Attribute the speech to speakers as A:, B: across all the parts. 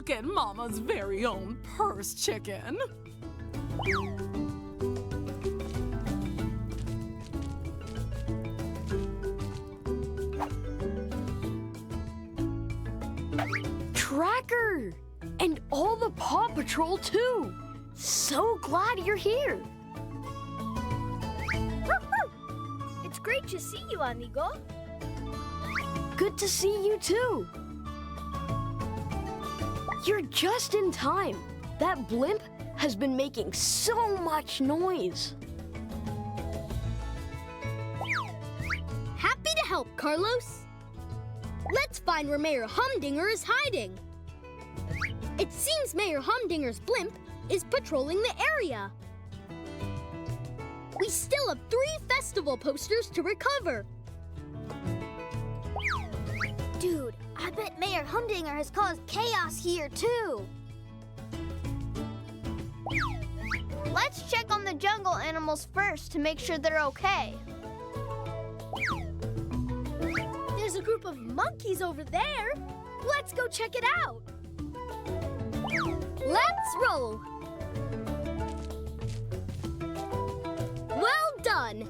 A: Look at Mama's very own purse chicken.
B: Tracker! And all the Paw Patrol, too! So glad you're here!
C: It's great to see you, amigo.
B: Good to see you, too! You're just in time. That blimp has been making so much noise.
C: Happy to help, Carlos. Let's find where Mayor Humdinger is hiding. It seems Mayor Humdinger's blimp is patrolling the area. We still have 3 festival posters to recover.
D: Dude, I bet Mayor Humdinger has caused chaos here, too. Let's check on the jungle animals first to make sure they're okay.
C: There's a group of monkeys over there. Let's go check it out. Let's roll. Well done.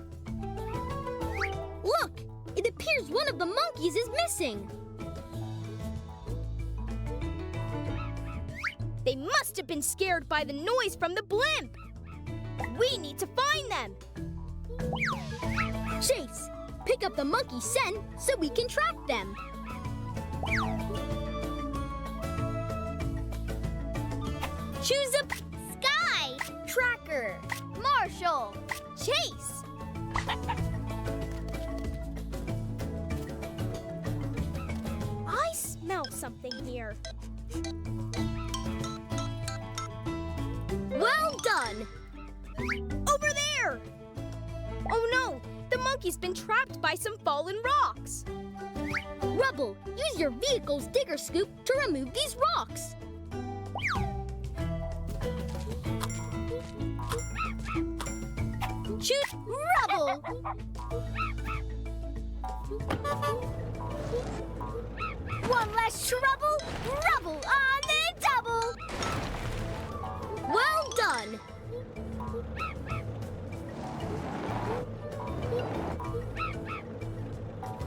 C: Look, it appears one of the monkeys is missing. They must have been scared by the noise from the blimp. We need to find them. Chase, pick up the monkey scent so we can track them. Choose a
D: Sky, Tracker, Marshall,
C: Chase. I smell something here. Well done! Over there! Oh no! The monkey's been trapped by some fallen rocks. Rubble, use your vehicle's digger scoop to remove these rocks. Choose Rubble!
D: one less trouble, rubble on the double.
C: Well done!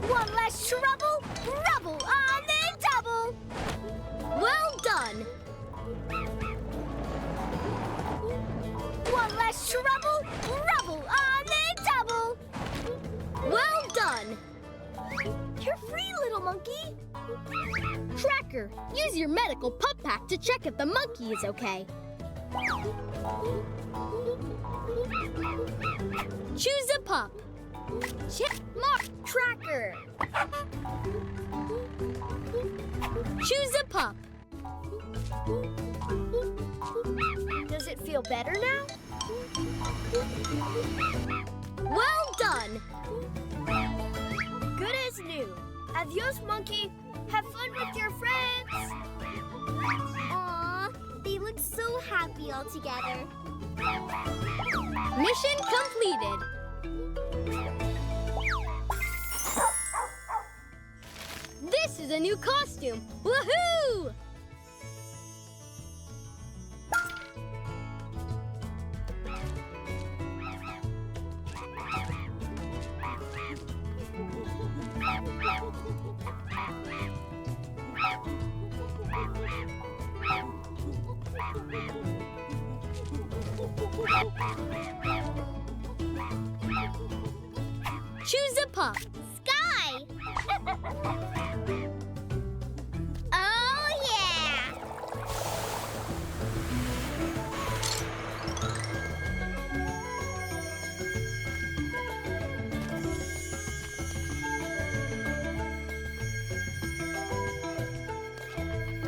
D: One less trouble, rubble on the double.
C: Well done!
D: One less trouble, rubble on the double.
C: Well done!
D: You're free, little monkey.
C: Tracker, use your medical pup pack to check if the monkey is okay. Choose a pup.
D: Check mark, Tracker.
C: Choose a pup.
D: Does it feel better now?
C: Well done!
D: Good as new. Adios, monkey. Have fun with your friends. Aw, they look so happy all together.
C: Mission completed. This is a new costume. Woohoo! Choose a pup.
D: Sky. Oh, yeah.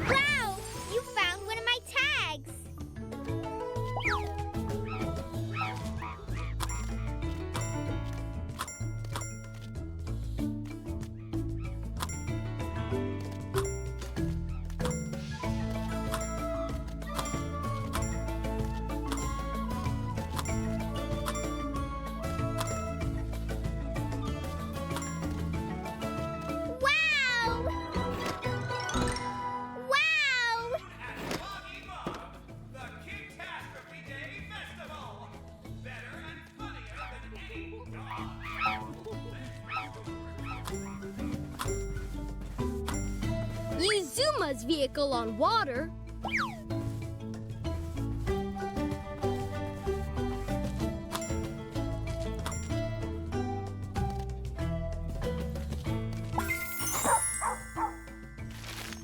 D: Wow, you found one of my tags.
C: Papa's vehicle on water.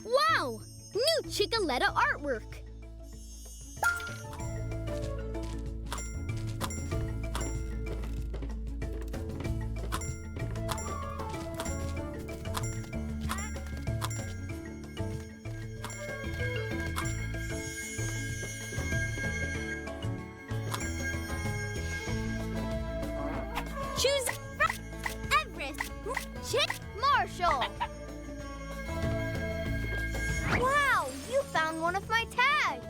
C: Wow! New Chickaletta artwork. Choose
D: Everest. Chick Marshall. Wow, you found one of my tags.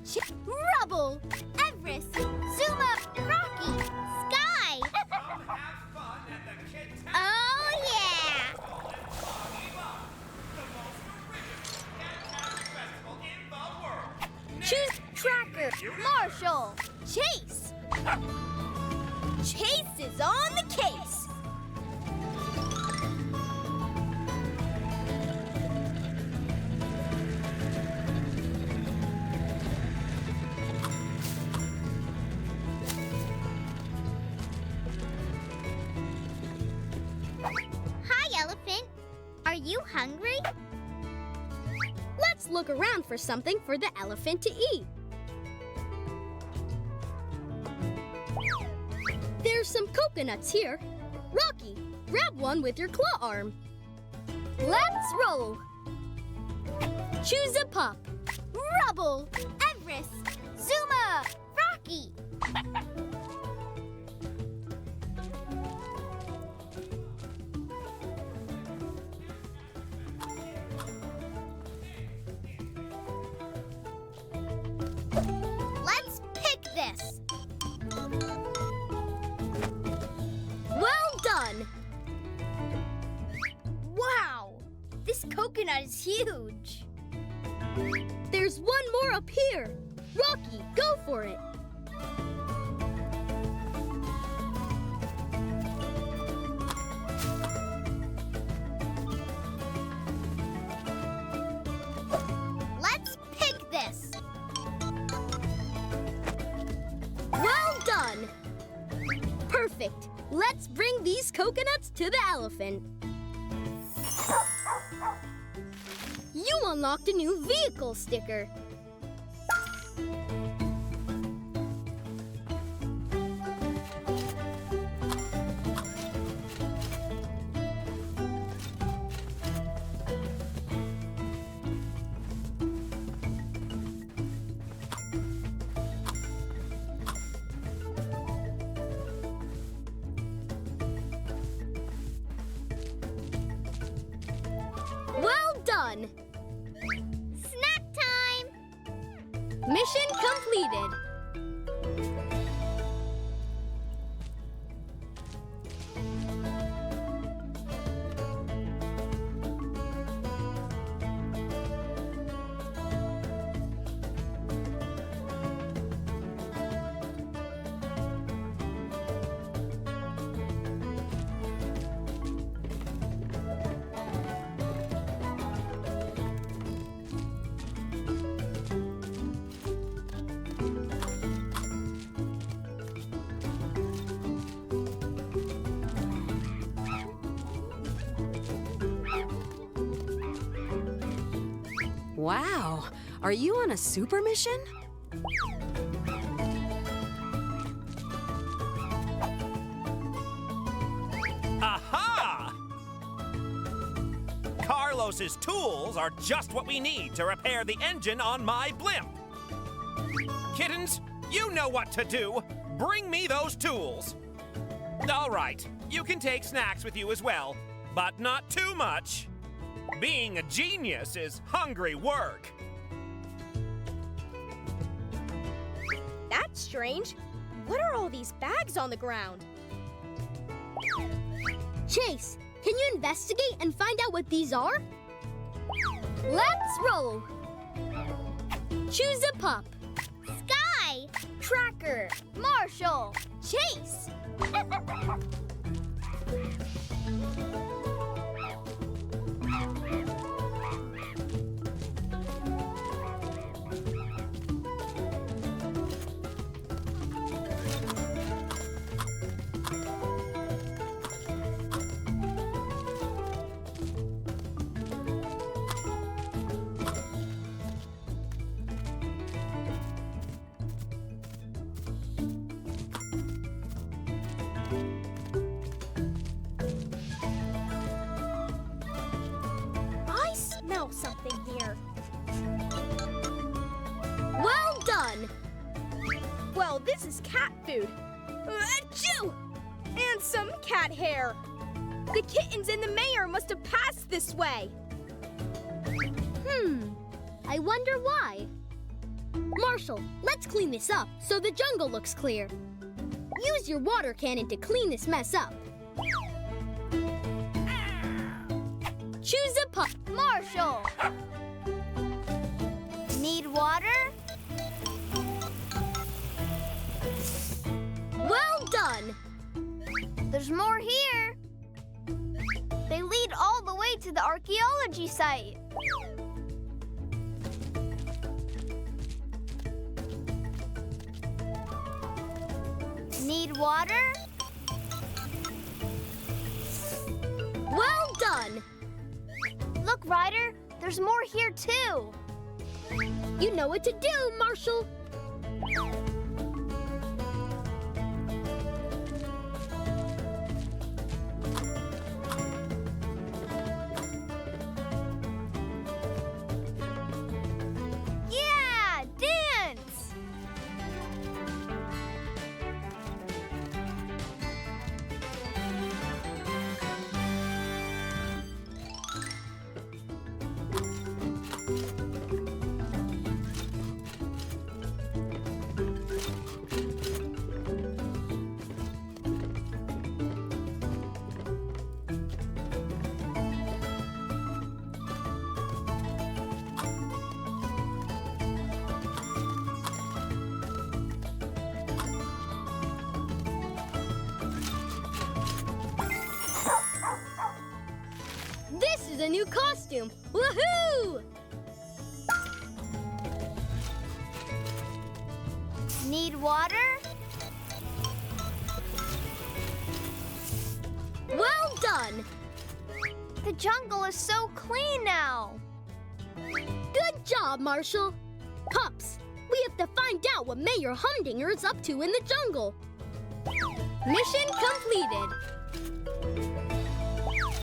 C: choose
D: Rubble. Everest. Zuma. Rocky. Sky. Oh, yeah.
C: choose
D: Tracker. Marshall. Chase. Chase is on the case. Hi, Elephant. Are you hungry?
C: Let's look around for something for the elephant to eat. There's some coconuts here. Rocky, grab one with your claw arm. Let's roll. Choose a pup.
D: Rubble. Everest. Zuma. Rocky. Let's pick this.
C: Well done.
D: Wow, this coconut is huge.
C: There's one more up here. Rocky, go for it.
D: Let's pick this.
C: Well done. Perfect. Let's bring these coconuts to the elephant. You unlocked a new vehicle sticker. Well done.
D: Snack time.
C: Mission completed.
A: Wow, are you on a super mission?
E: Aha! Carlos's tools are just what we need to repair the engine on my blimp. Kittens, you know what to do. Bring me those tools. All right, you can take snacks with you as well, but not too much. Being a genius is hungry work.
C: That's strange. What are all these bags on the ground? Chase, can you investigate and find out what these are? Let's roll. Choose a pup.
D: Sky, Tracker, Marshall, Chase.
C: I smell something here. Well done.
F: Well, this is cat food. Achoo! And some cat hair. The kittens and the mayor must have passed this way.
C: I wonder why. Marshall, let's clean this up so the jungle looks clear. Use your water cannon to clean this mess up. Choose a pup.
D: Marshall. Need water?
C: Well done.
D: There's more here. They lead all the way to the archaeology site. Need water?
C: Well done.
D: Look, Ryder, there's more here too.
C: You know what to do, Marshall.
D: Yeah, dance!
C: This is a new costume. Woohoo!
D: Need water?
C: Well done.
D: The jungle is so clean now.
C: Good job, Marshall. Pups, we have to find out what Mayor Humdinger is up to in the jungle. Mission completed.